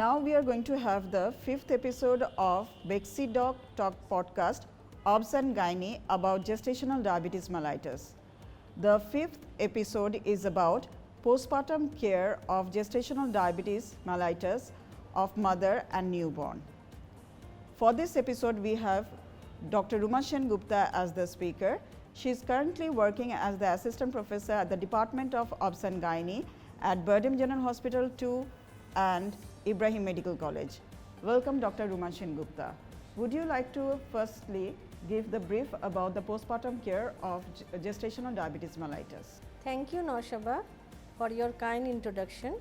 Now we are going to have the 5th episode of Bexy Doc Talk podcast, Obs and Gynae, about gestational diabetes mellitus. The 5th episode is about postpartum care of gestational diabetes mellitus of mother and newborn. For this episode, we have Dr. Ruma Sen Gupta as the speaker. She is currently working as the assistant professor at the Department of Obs and Gynae at Burdham General Hospital 2 and Ibrahim Medical College. Welcome, Dr. Ruma Sen Gupta. Would you like to firstly give the brief about the postpartum care of gestational diabetes mellitus? Thank you, Noshaba, for your kind introduction.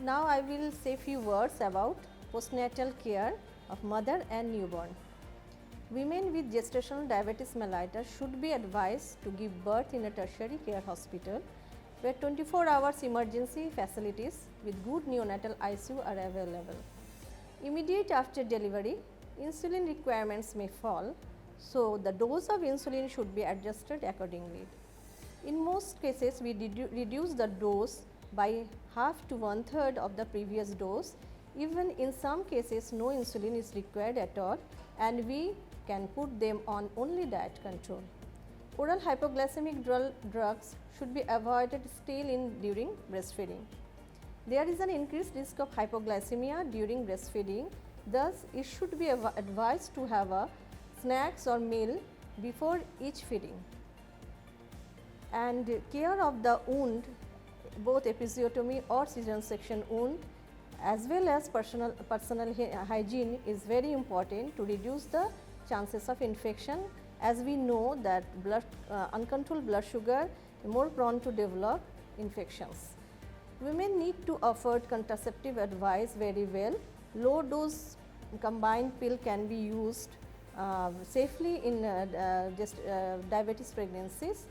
Now I will say few words about postnatal care of mother and newborn. Women with gestational diabetes mellitus should be advised to give birth in a tertiary care hospital where 24 hours emergency facilities with good neonatal ICU are available. Immediate after delivery, insulin requirements may fall, so the dose of insulin should be adjusted accordingly. In most cases, we reduce the dose by half to 1/3 of the previous dose. Even in some cases, no insulin is required at all, and we can put them on only diet control. Oral hypoglycemic drugs should be avoided still during breastfeeding. There is an increased risk of hypoglycemia during breastfeeding, thus it should be advised to have a snacks or meal before each feeding. And care of the wound, both episiotomy or cesarean section wound, as well as personal hygiene is very important to reduce the chances of infection, as we know that uncontrolled blood sugar is more prone to develop infections. Women need to afford contraceptive advice very well. Low dose combined pill can be used safely in diabetes pregnancies,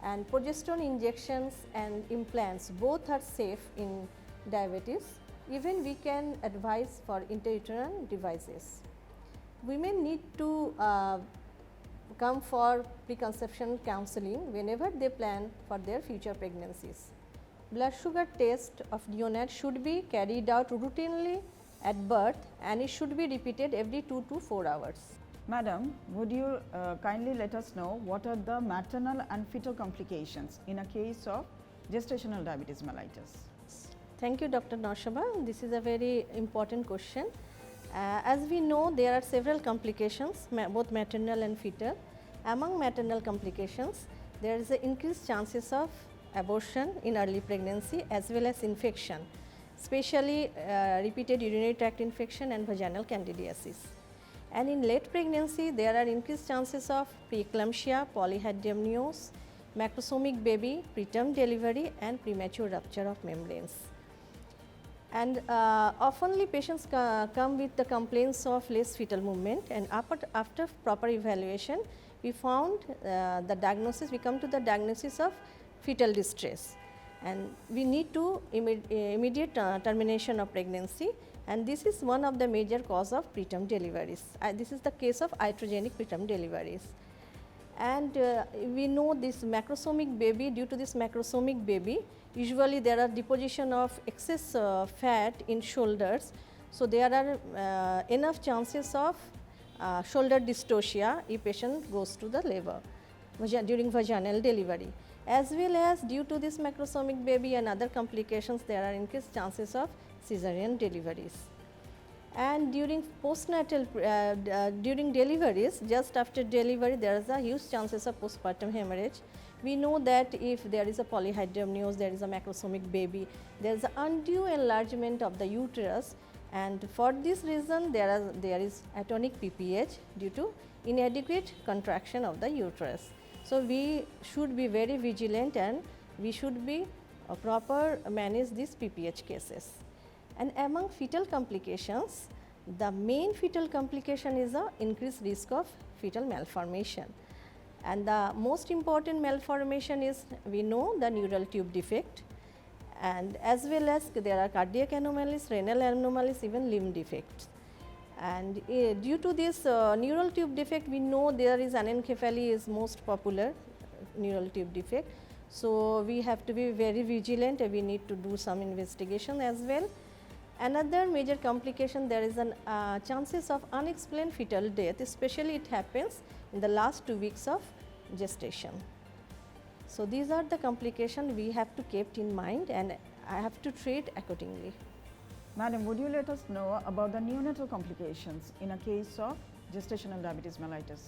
and progesterone injections and implants both are safe in diabetes. Even we can advise for intrauterine devices. Women need to come for preconception counseling whenever they plan for their future pregnancies. Blood sugar test of neonate should be carried out routinely at birth, and it should be repeated every 2 to 4 hours. Madam, would you kindly let us know what are the maternal and fetal complications in a case of gestational diabetes mellitus? Thank you, Dr. Noshaba. This is a very important question. As we know, there are several complications, both maternal and fetal. Among maternal complications, there is an increased chances of abortion in early pregnancy as well as infection, especially repeated urinary tract infection and vaginal candidiasis. And in late pregnancy, there are increased chances of preeclampsia, polyhydramnios, macrosomic baby, preterm delivery, and premature rupture of membranes. And oftenly patients come with the complaints of less fetal movement, and after proper evaluation, we found we come to the diagnosis of fetal distress, and we need to immediate termination of pregnancy, and this is one of the major cause of preterm deliveries. This is the case of iatrogenic preterm deliveries. And we know this macrosomic baby, due to this macrosomic baby, usually there are deposition of excess fat in shoulders. So there are enough chances of shoulder dystocia if patient goes to the labor during vaginal delivery. As well as due to this macrosomic baby and other complications, there are increased chances of cesarean deliveries. And during postnatal, during deliveries, just after delivery, there is a huge chances of postpartum hemorrhage. We know that if there is a polyhydramnios, there is a macrosomic baby, there is an undue enlargement of the uterus, and for this reason, there is atonic PPH due to inadequate contraction of the uterus. So we should be very vigilant, and we should be proper manage these PPH cases. And among fetal complications, the main fetal complication is the increased risk of fetal malformation. And the most important malformation is, we know, the neural tube defect, and as well as there are cardiac anomalies, renal anomalies, even limb defects. And due to this neural tube defect, we know there is anencephaly is most popular neural tube defect. So we have to be very vigilant, and we need to do some investigation as well. Another major complication, there is an chances of unexplained fetal death, especially it happens in the last 2 weeks of gestation. So, these are the complications we have to keep in mind and I have to treat accordingly. Madam, would you let us know about the neonatal complications in a case of gestational diabetes mellitus?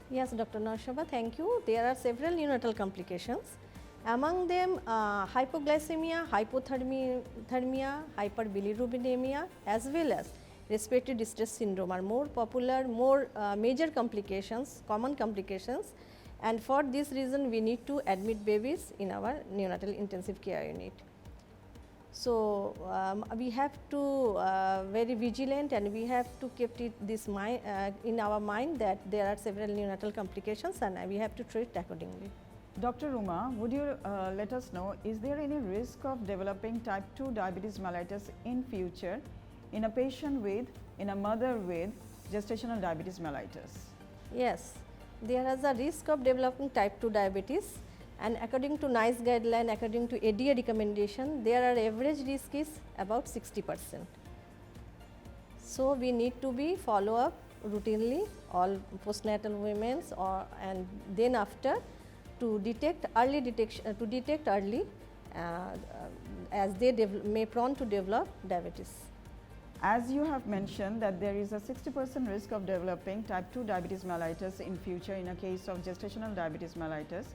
Yes, Dr. Naushaba, thank you. There are several neonatal complications. Among them, hypoglycemia, hypothermia, hyperbilirubinemia, as well as respiratory distress syndrome are more popular, more major complications, common complications, and for this reason we need to admit babies in our neonatal intensive care unit. So, we have to very vigilant and we have to keep this in our mind that there are several neonatal complications and we have to treat accordingly. Dr. Ruma, would you let us know, is there any risk of developing type 2 diabetes mellitus in future in a mother with gestational diabetes mellitus? Yes, there is a risk of developing type 2 diabetes, and according to NICE guideline, according to ADA recommendation, their average risk is about 60%. So, we need to be follow up routinely all postnatal women and then after to detect early as they may prone to develop diabetes. As you have mentioned that there is a 60% risk of developing type 2 diabetes mellitus in future in a case of gestational diabetes mellitus,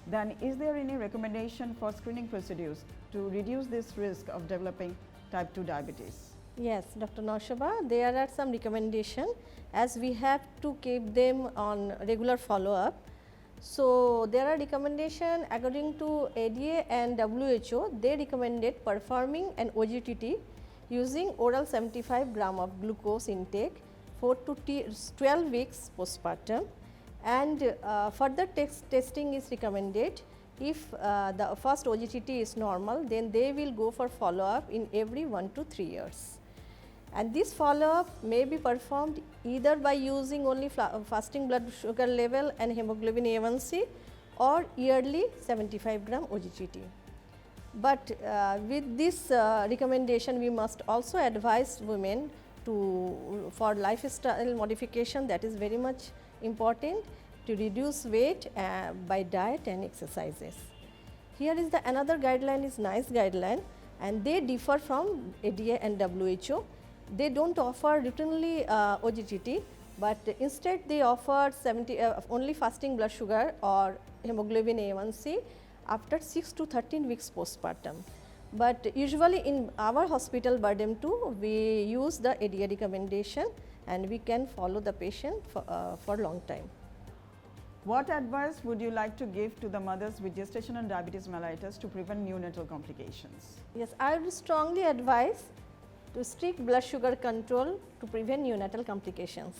then is there any recommendation for screening procedures to reduce this risk of developing type 2 diabetes? Yes, Dr. Naushaba, there are some recommendations as we have to keep them on regular follow up. So, there are recommendations according to ADA and WHO, they recommended performing an OGTT using oral 75 gram of glucose intake 4 to 12 weeks postpartum, and further testing is recommended. If the first OGTT is normal, then they will go for follow up in every 1 to 3 years. And this follow up may be performed either by using only fasting blood sugar level and hemoglobin A1C or yearly 75 gram OGTT. But with this recommendation, we must also advise women for lifestyle modification, that is very much important, to reduce weight by diet and exercises. Here is another guideline is NICE guideline, and they differ from ADA and WHO. They do not offer routinely OGTT, but instead they offer only fasting blood sugar or hemoglobin A1C after 6 to 13 weeks postpartum. But usually in our hospital burden too, we use the ADA recommendation and we can follow the patient for long time. What advice would you like to give to the mothers with gestational diabetes mellitus to prevent neonatal complications? Yes, I would strongly advise to strict blood sugar control to prevent neonatal complications.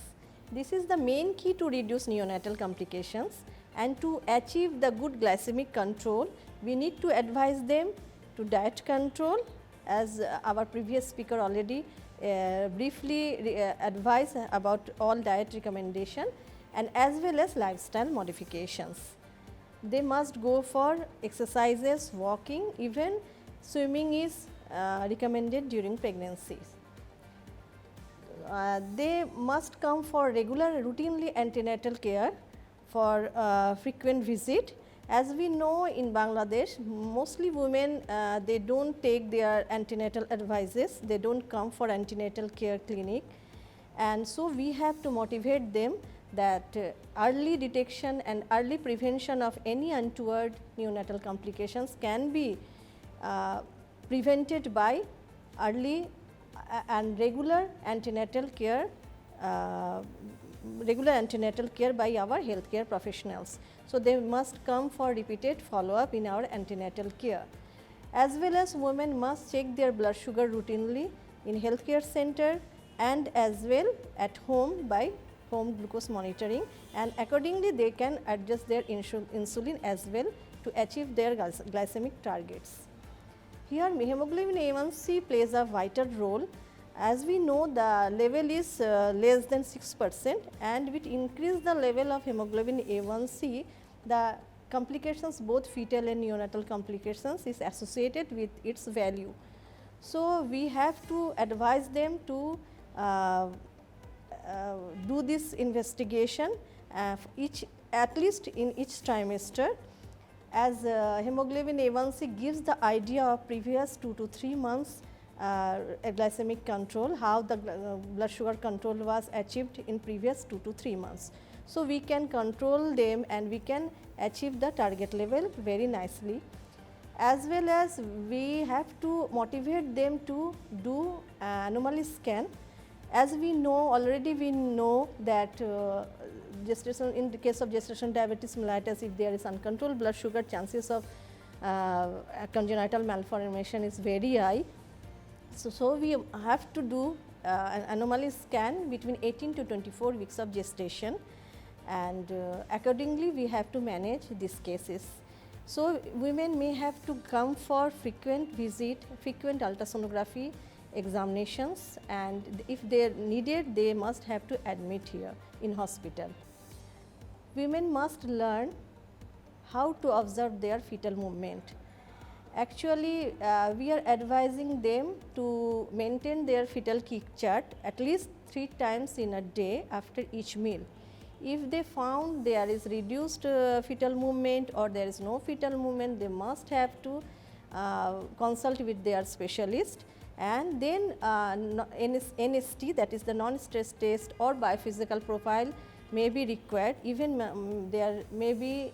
This is the main key to reduce neonatal complications, and to achieve the good glycemic control, we need to advise them to diet control, as our previous speaker already briefly advised about all diet recommendation, and as well as lifestyle modifications. They must go for exercises, walking, even swimming is recommended during pregnancies. They must come for regular routinely antenatal care for frequent visit. As we know in Bangladesh, mostly women they do not take their antenatal advices, they do not come for antenatal care clinic, and so we have to motivate them that early detection and early prevention of any untoward neonatal complications can be prevented by early and regular antenatal care by our healthcare professionals. So, they must come for repeated follow up in our antenatal care. As well as women must check their blood sugar routinely in healthcare center and as well at home by home glucose monitoring, and accordingly they can adjust their insulin as well to achieve their glycemic targets. Here hemoglobin A1C plays a vital role. As we know, the level is less than 6%, and with increase the level of hemoglobin A1C, the complications, both fetal and neonatal complications, is associated with its value. So, we have to advise them to do this investigation at least in each trimester, as hemoglobin A1C gives the idea of previous 2 to 3 months glycemic control, how the blood sugar control was achieved in previous 2 to 3 months. So, we can control them and we can achieve the target level very nicely, as well as we have to motivate them to do anomaly scan. As we know, already we know that gestation, in the case of gestational diabetes mellitus, if there is uncontrolled blood sugar, chances of congenital malformation is very high. So, we have to do an anomaly scan between 18 to 24 weeks of gestation, and accordingly we have to manage these cases. So, women may have to come for frequent visit, frequent ultrasonography examinations, and if they are needed, they must have to admit here in hospital. Women must learn how to observe their fetal movement. Actually, we are advising them to maintain their fetal kick chart at least 3 times in a day after each meal. If they found there is reduced fetal movement or there is no fetal movement, they must have to consult with their specialist, and then NST, that is the non-stress test, or biophysical profile may be required. Even there may be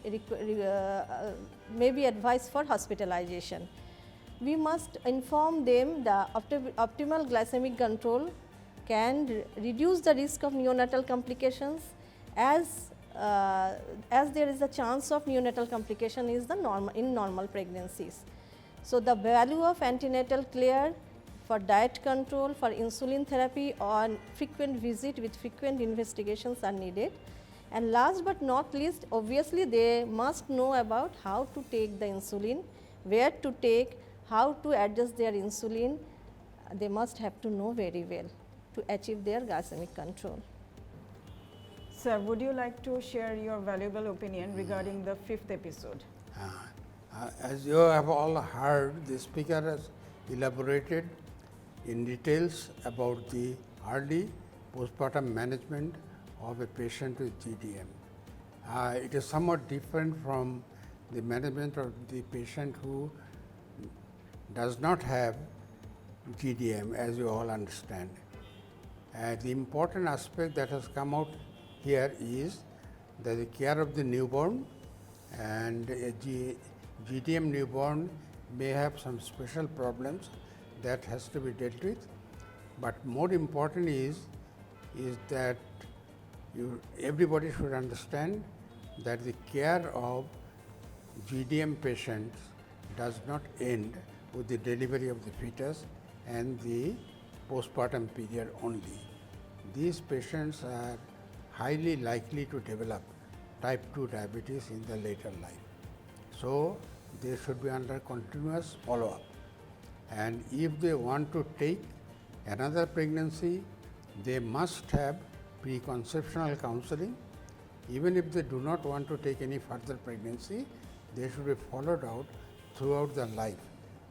advice for hospitalization. We must inform them the optimal glycemic control can reduce the risk of neonatal complications, as there is a chance of neonatal complication is the normal pregnancies. So, the value of antenatal care for diet control, for insulin therapy, on frequent visit with frequent investigations are needed. And last but not least, obviously they must know about how to take the insulin, where to take, how to adjust their insulin. They must have to know very well to achieve their glycemic control. Sir, would you like to share your valuable opinion regarding the 5th episode? As you have all heard, the speaker has elaborated in details about the early postpartum management of a patient with GDM. It is somewhat different from the management of the patient who does not have GDM, as you all understand. The important aspect that has come out here is that the care of the newborn, and a GDM newborn may have some special problems that has to be dealt with, but more important is that everybody should understand that the care of GDM patients does not end with the delivery of the fetus and the postpartum period only. These patients are highly likely to develop type 2 diabetes in the later life. So, they should be under continuous follow-up. And if they want to take another pregnancy, they must have preconceptional counseling. Even if they do not want to take any further pregnancy, they should be followed out throughout their life,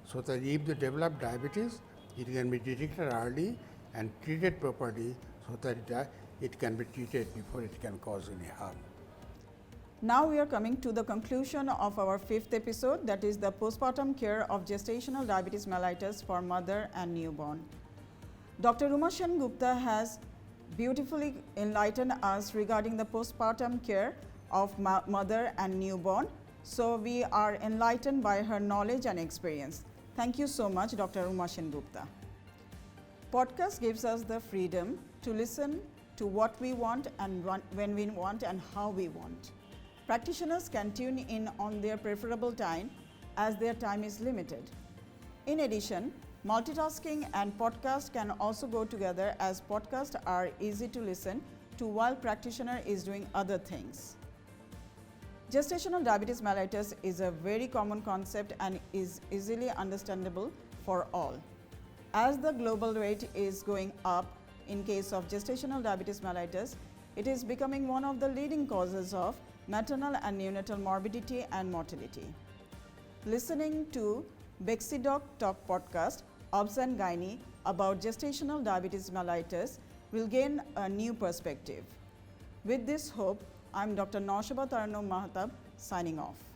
so that if they develop diabetes, it can be detected early and treated properly, so that it can be treated before it can cause any harm. Now we are coming to the conclusion of our 5th episode, that is the postpartum care of gestational diabetes mellitus for mother and newborn. Dr. Umashen Gupta has beautifully enlightened us regarding the postpartum care of mother and newborn. So we are enlightened by her knowledge and experience. Thank you so much, Dr. Umashen Gupta. Podcast gives us the freedom to listen to what we want and when we want and how we want. Practitioners can tune in on their preferable time, as their time is limited. In addition, multitasking and podcast can also go together, as podcasts are easy to listen to while practitioner is doing other things. Gestational diabetes mellitus is a very common concept and is easily understandable for all. As the global rate is going up in case of gestational diabetes mellitus, it is becoming one of the leading causes of maternal and neonatal morbidity and mortality. Listening to Bexidoc Talk podcast Obs and Gynae about gestational diabetes mellitus will gain a new perspective. With this hope, I am Dr. Naushaba Tarannum Mahatab signing off.